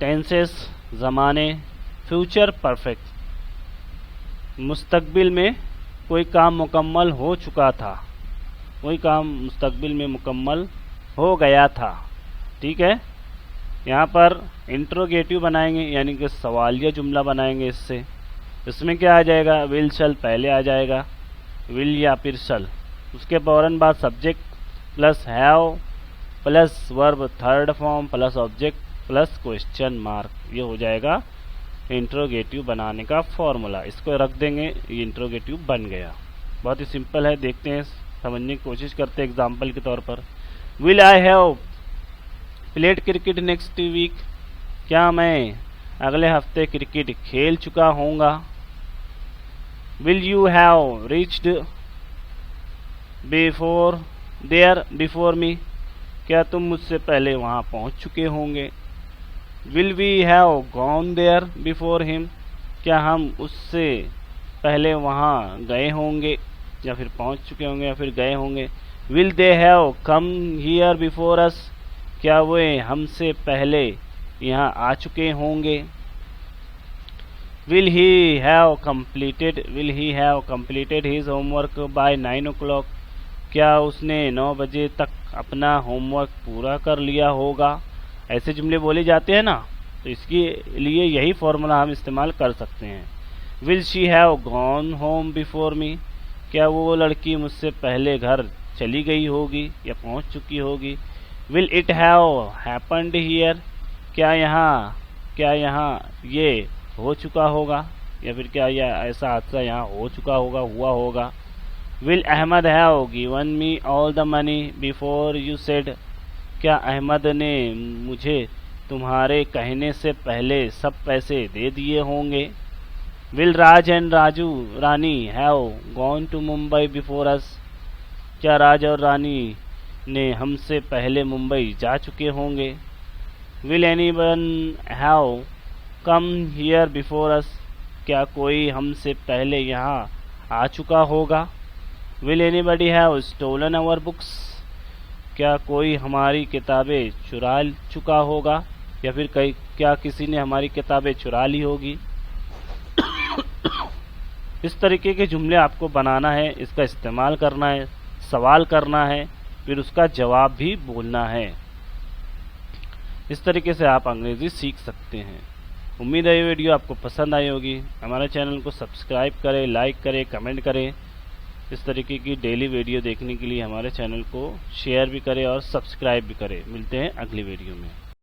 Tenses ज़माने, future perfect मुस्तकबिल में कोई काम मुकम्मल हो चुका था, कोई काम मुस्तकबिल में मुकम्मल हो गया था। ठीक है, यहाँ पर इंट्रोगेटिव बनाएंगे यानी कि सवालिया जुमला बनाएंगे। इसमें क्या आ जाएगा, विल शल पहले आ जाएगा, विल या फिर शल, उसके फौरन बाद subject plus have plus verb third form plus object plus question mark, ये हो जाएगा इंट्रोगेटिव बनाने का फॉर्मूला। इसको रख देंगे, ये इंट्रोगेटिव बन गया। बहुत ही सिंपल है, देखते हैं, समझने की कोशिश करते हैं एग्जाम्पल के तौर पर। Will I have played cricket next week, क्या मैं अगले हफ्ते क्रिकेट खेल चुका होऊंगा। Will you have reached before me, क्या तुम मुझसे पहले वहां पहुंच चुके होंगे। Will we have gone there before him, क्या हम उससे पहले वहां गए होंगे या फिर पहुंच चुके होंगे या फिर गए होंगे। Will they have come here before us, क्या वे हमसे पहले यहाँ आ चुके होंगे। Will he have completed his homework by 9 o'clock, क्या उसने 9 बजे तक अपना होमवर्क पूरा कर लिया होगा। ऐसे जुमले बोले जाते हैं ना, तो इसके लिए यही फॉर्मूला हम इस्तेमाल कर सकते हैं। Will she have gone home before me, क्या वो लड़की मुझसे पहले घर चली गई होगी या पहुंच चुकी होगी। Will it have happened here, क्या यहाँ ये हो चुका होगा या फिर क्या यह ऐसा हादसा यहाँ हो चुका होगा, हुआ होगा। Will Ahmed have given me all the money before you said, क्या अहमद ने मुझे तुम्हारे कहने से पहले सब पैसे दे दिए होंगे। Will Raj and Rani have gone to Mumbai before us, क्या राज और रानी ने हमसे पहले मुंबई जा चुके होंगे। Will anyone have come here before us, क्या कोई हमसे पहले यहाँ आ चुका होगा। Will anybody have stolen our books, क्या कोई हमारी किताबें चुरा चुका होगा या फिर क्या किसी ने हमारी किताबें चुरा ली होगी। इस तरीके के जुमले आपको बनाना है, इसका इस्तेमाल करना है, सवाल करना है, फिर उसका जवाब भी बोलना है। इस तरीके से आप अंग्रेजी सीख सकते हैं। उम्मीद है ये वीडियो आपको पसंद आई होगी। हमारे चैनल को सब्सक्राइब करें, लाइक करें, कमेंट करें। इस तरीके की डेली वीडियो देखने के लिए हमारे चैनल को शेयर भी करें और सब्सक्राइब भी करें। मिलते हैं अगली वीडियो में।